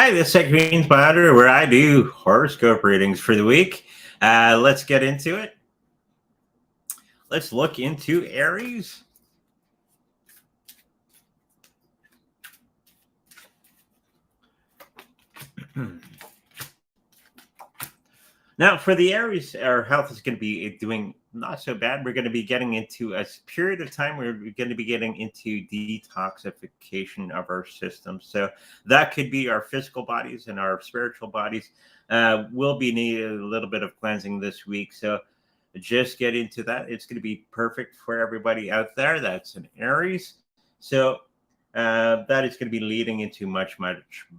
Hi, this is Green's Monitor, where I do horoscope readings for the week. Let's get into it. Let's look into Aries. Now, for the Aries, our health is going to be doing not so bad. We're going to be getting into a period of time where we're going to be getting into detoxification of our system. So that could be our physical bodies and our spiritual bodies will be needing a little bit of cleansing this week. So just get into that. It's going to be perfect for everybody out there. That's an Aries. So that is going to be leading into much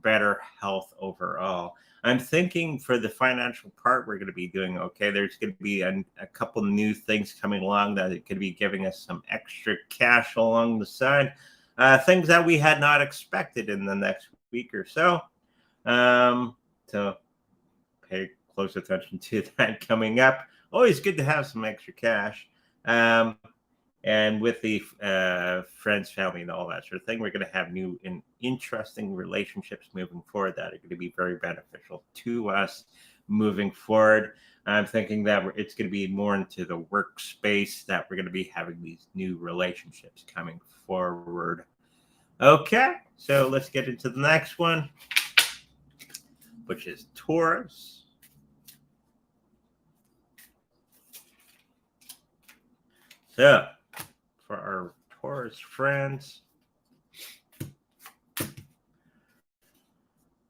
better health overall. I'm thinking for the financial part, we're going to be doing okay. There's going to be a couple new things coming along that could be giving us some extra cash along the side, things that we had not expected in the next week or so. So pay close attention to that coming up. Always good to have some extra cash. And with the friends, family, and all that sort of thing, we're going to have new and interesting relationships moving forward that are going to be very beneficial to us moving forward. I'm thinking that it's going to be more into the workspace that we're going to be having these new relationships coming forward. Okay, so let's get into the next one, which is Taurus. So, for our Taurus friends,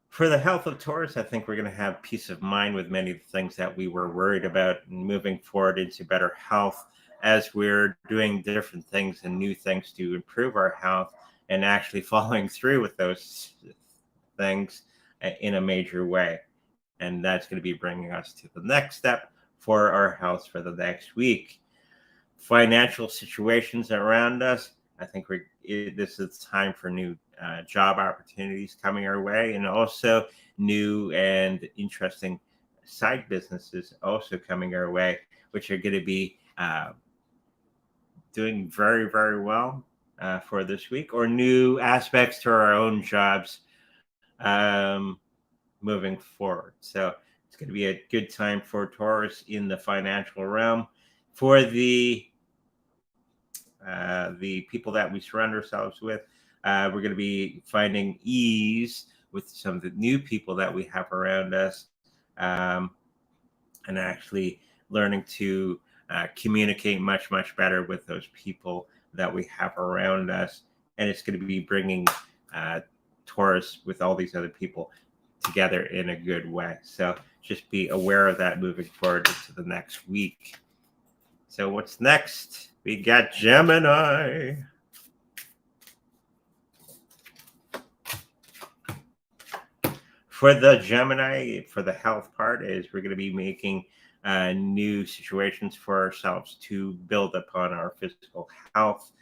for the health of Taurus, I think we're going to have peace of mind with many of the things that we were worried about, and moving forward into better health as we're doing different things and new things to improve our health and actually following through with those things in a major way. And that's going to be bringing us to the next step for our health for the next week. Financial situations around us, I think this is time for new job opportunities coming our way, and also new and interesting side businesses also coming our way, which are going to be doing very, very well for this week, or new aspects to our own jobs moving forward. So it's going to be a good time for Taurus in the financial realm. For the people that we surround ourselves with, we're going to be finding ease with some of the new people that we have around us, and actually learning to communicate much better with those people that we have around us. And it's going to be bringing Taurus with all these other people together in a good way. So just be aware of that moving forward into the next week. So what's next? We got Gemini. For the Gemini, for the health part, is we're going to be making new situations for ourselves to build upon our physical health.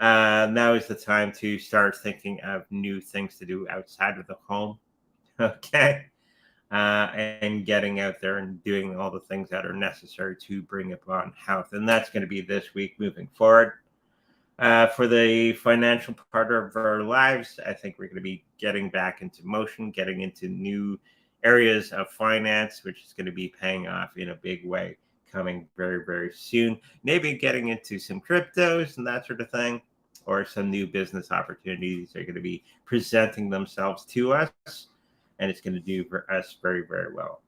Now is the time to start thinking of new things to do outside of the home. Okay. And getting out there and doing all the things that are necessary to bring upon health. And that's going to be this week moving forward. For the financial part of our lives, I think we're going to be getting back into motion, getting into new areas of finance, which is going to be paying off in a big way coming very, very soon. Maybe getting into some cryptos and that sort of thing, or some new business opportunities are going to be presenting themselves to us. And it's going to do for us very, very well.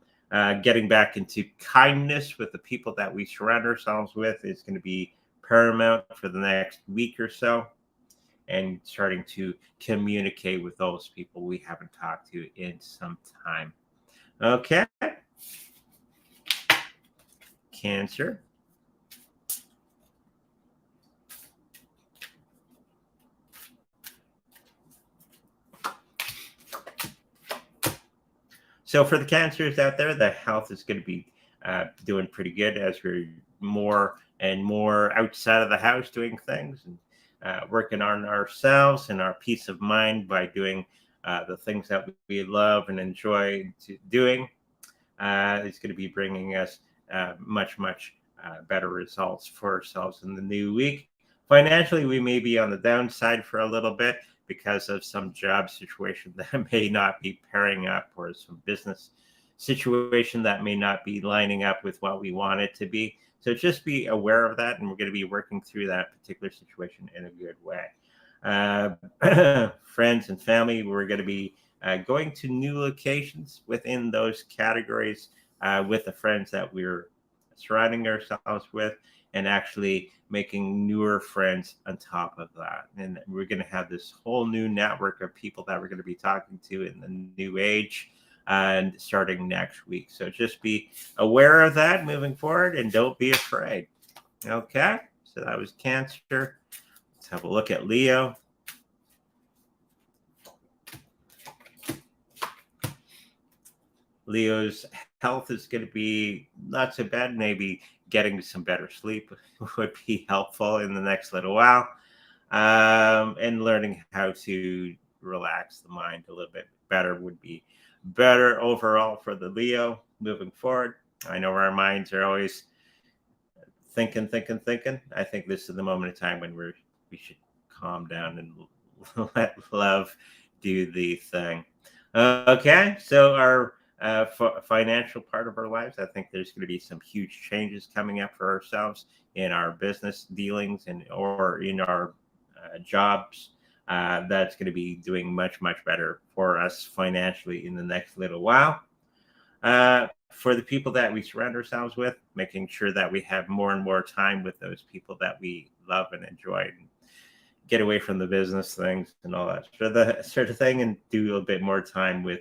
Getting back into kindness with the people that we surround ourselves with is going to be paramount for the next week or so. And starting to communicate with those people we haven't talked to in some time. Okay. Cancer. So for the Cancers out there, the health is going to be doing pretty good as we're more and more outside of the house doing things and working on ourselves and our peace of mind by doing the things that we love and enjoy doing. It's going to be bringing us much better results for ourselves in the new week. Financially, we may be on the downside for a little bit, because of some job situation that may not be pairing up, or some business situation that may not be lining up with what we want it to be. So just be aware of that, and we're going to be working through that particular situation in a good way. Friends and family, we're going to be going to new locations within those categories with the friends that we're surrounding ourselves with, and actually making newer friends on top of that. And we're going to have this whole new network of people that we're going to be talking to in the new age and starting next week. So just be aware of that moving forward, and don't be afraid. Okay, so that was Cancer. Let's have a look at Leo. Leo's health is going to be not so bad. Maybe getting some better sleep would be helpful in the next little while. And learning how to relax the mind a little bit better would be better overall for the Leo moving forward. I know our minds are always thinking. I think this is the moment of time when we should calm down and let love do the thing. Okay, so our financial part of our lives, I think there's going to be some huge changes coming up for ourselves in our business dealings or in our jobs. That's going to be doing much better for us financially in the next little while. For the people that we surround ourselves with, making sure that we have more and more time with those people that we love and enjoy, and get away from the business things and all that sort of thing, and do a little bit more time with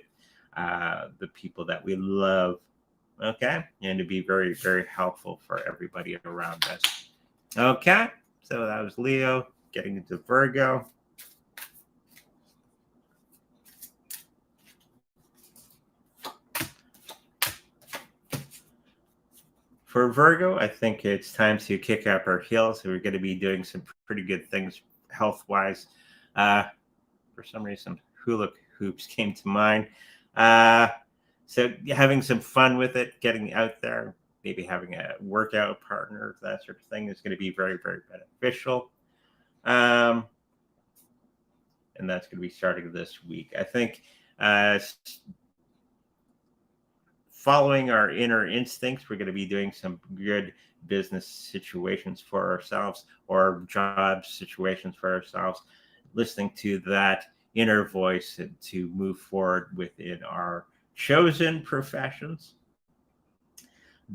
the people that we love. Okay, and to be very helpful for everybody around us. Okay, so that was Leo. Getting into Virgo. For Virgo, I think it's time to kick up our heels. We're going to be doing some pretty good things health-wise. For some reason, hula hoops came to mind. So having some fun with it, getting out there, maybe having a workout partner, that sort of thing is going to be very beneficial. And that's going to be starting this week. I think following our inner instincts, we're going to be doing some good business situations for ourselves, or job situations for ourselves, listening to that inner voice and to move forward within our chosen professions.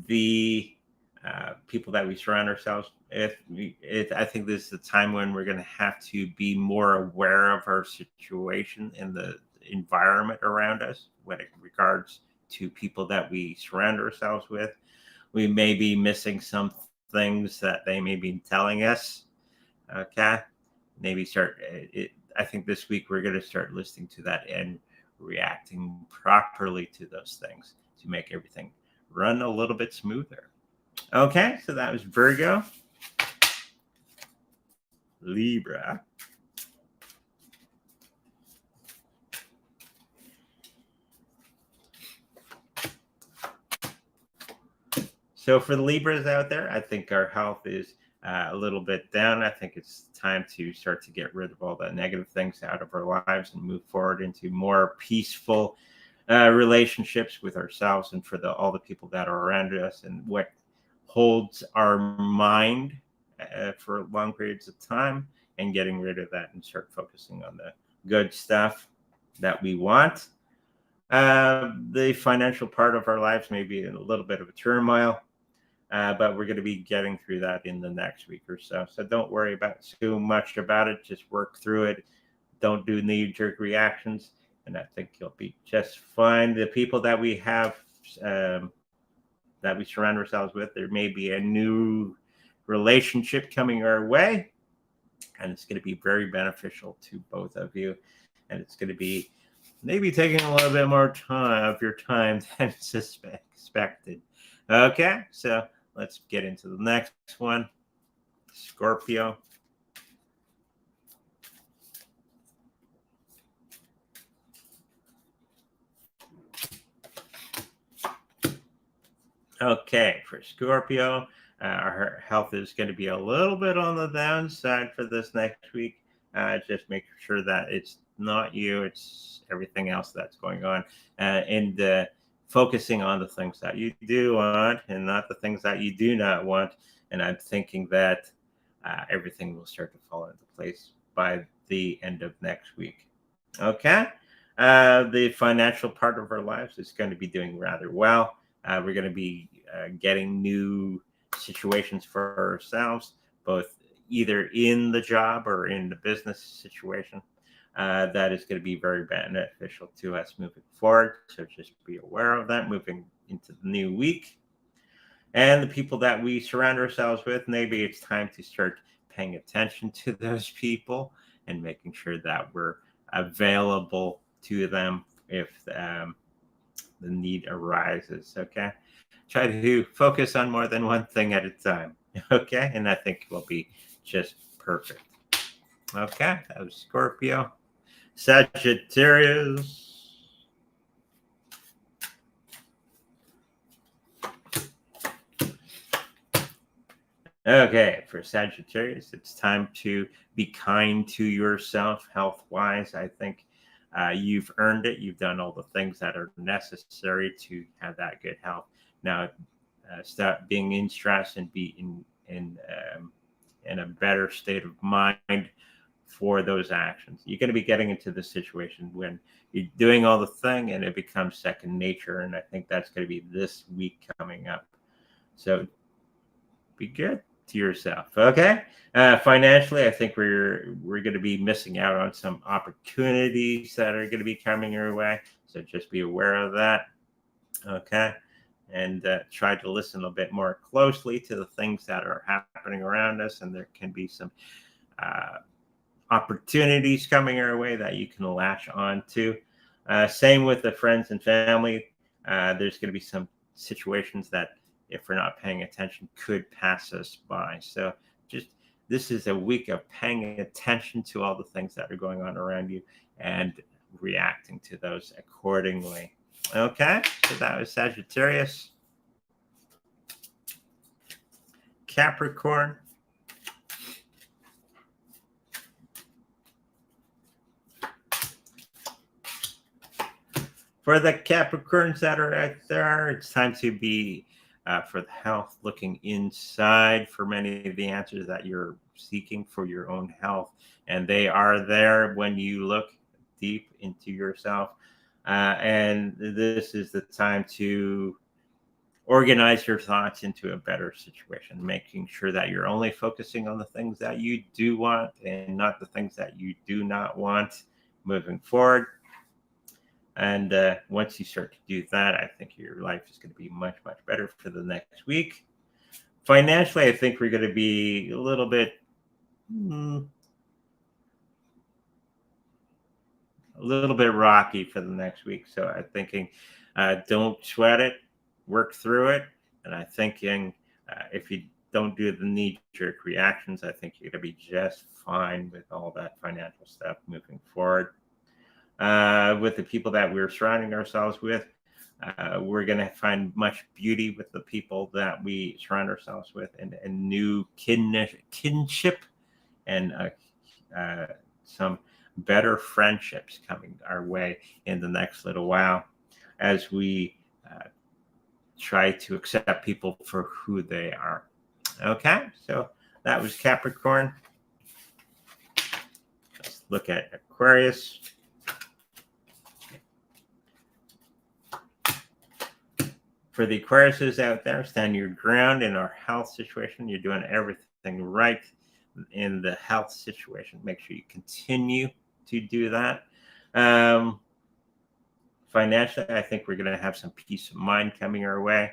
The people that we surround ourselves with, I think this is the time when we're going to have to be more aware of our situation and the environment around us when it regards to people that we surround ourselves with. We may be missing some things that they may be telling us. Okay, maybe I think this week we're going to start listening to that and reacting properly to those things to make everything run a little bit smoother. Okay, so that was Virgo. Libra. So for the Libras out there, I think our health is a little bit down. I think it's time to start to get rid of all the negative things out of our lives and move forward into more peaceful relationships with ourselves and for all the people that are around us, and what holds our mind for long periods of time, and getting rid of that and start focusing on the good stuff that we want. The financial part of our lives may be in a little bit of a turmoil, but we're going to be getting through that in the next week or so. So don't worry about too much about it. Just work through it. Don't do knee-jerk reactions, and I think you'll be just fine. The people that we have, that we surround ourselves with, there may be a new relationship coming our way, and it's going to be very beneficial to both of you. And it's going to be maybe taking a little bit more time of your time than expected. Okay, so let's get into the next one. Scorpio. Okay, for Scorpio, our health is going to be a little bit on the downside for this next week. Just make sure that it's not you, it's everything else that's going on. And focusing on the things that you do want and not the things that you do not want. And I'm thinking that everything will start to fall into place by the end of next week. Okay. The financial part of our lives is going to be doing rather well. We're going to be getting new situations for ourselves, both either in the job or in the business situation. That is going to be very beneficial to us moving forward. So just be aware of that moving into the new week. And the people that we surround ourselves with, maybe it's time to start paying attention to those people and making sure that we're available to them if the need arises. Okay. Try to focus on more than one thing at a time. Okay. And I think it will be just perfect. Okay. That was Scorpio. Sagittarius. Okay, for Sagittarius, it's time to be kind to yourself health wise. I think you've earned it. You've done all the things that are necessary to have that good health. Now, stop being in stress and be in a better state of mind for those actions. You're going to be getting into the situation when you're doing all the thing and it becomes second nature. And I think that's going to be this week coming up. So be good to yourself. Okay. Financially, I think we're going to be missing out on some opportunities that are going to be coming your way. So just be aware of that. Okay. And try to listen a bit more closely to the things that are happening around us. And there can be some opportunities coming our way that you can latch on to. Same with the friends and family. There's going to be some situations that, if we're not paying attention, could pass us by. So just this is a week of paying attention to all the things that are going on around you and reacting to those accordingly. Okay, so that was Sagittarius. Capricorn. For the Capricorns that are out there, it's time to be for the health, looking inside for many of the answers that you're seeking for your own health. And they are there when you look deep into yourself. And this is the time to organize your thoughts into a better situation, making sure that you're only focusing on the things that you do want and not the things that you do not want moving forward. And once you start to do that, I think your life is going to be much, much better for the next week. Financially, I think we're going to be a little bit rocky for the next week. So I'm thinking don't sweat it, work through it. And I'm thinking if you don't do the knee-jerk reactions, I think you're going to be just fine with all that financial stuff moving forward. With the people that we're surrounding ourselves with, we're going to find much beauty with the people that we surround ourselves with, and new kinship and some better friendships coming our way in the next little while as we try to accept people for who they are. Okay, so that was Capricorn. Let's look at Aquarius. For the Aquariuses out there, stand your ground in our health situation. You're doing everything right in the health situation. Make sure you continue to do that. Financially, I think we're going to have some peace of mind coming our way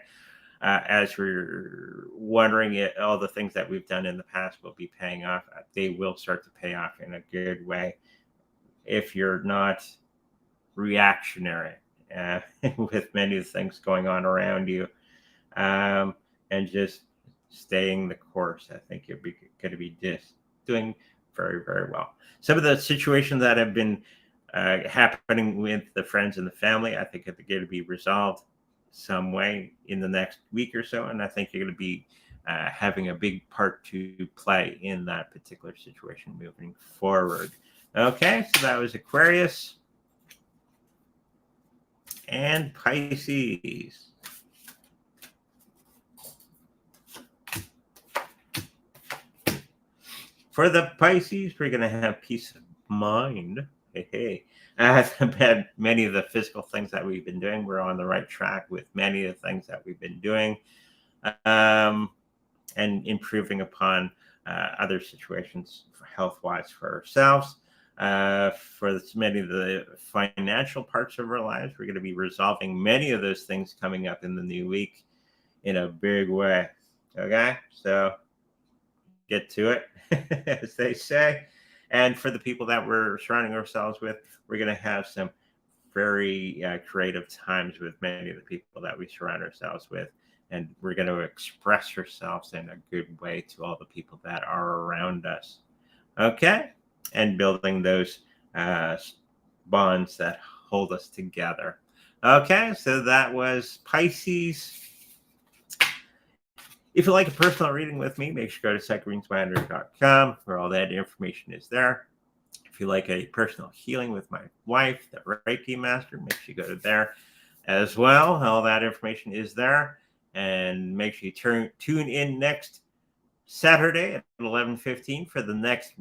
as we're wondering if all the things that we've done in the past will be paying off. They will start to pay off in a good way if you're not reactionary with many of the things going on around you, and just staying the course. I think you're going to be just doing very, very well. Some of the situations that have been happening with the friends and the family, I think are going to be resolved some way in the next week or so, and I think you're going to be having a big part to play in that particular situation moving forward. Okay, so that was Aquarius and Pisces. For the Pisces, we're going to have peace of mind. Hey. Many of the physical things that we've been doing, we're on the right track with many of the things that we've been doing, and improving upon other situations health-wise for ourselves. For many of the financial parts of our lives, we're going to be resolving many of those things coming up in the new week in a big way. Okay, so get to it, as they say. And for the people that we're surrounding ourselves with, we're going to have some very creative times with many of the people that we surround ourselves with. And we're going to express ourselves in a good way to all the people that are around us. Okay? And building those bonds that hold us together. Okay, so that was Pisces. If you like a personal reading with me, make sure you go to secondreadsminders.com where all that information is there. If you like a personal healing with my wife, the Reiki Master, make sure you go to there as well. All that information is there. And make sure you tune in next Saturday at 11:15 for the next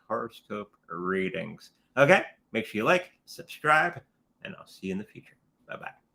horoscope readings. Okay, make sure you like, subscribe, and I'll see you in the future. Bye-bye.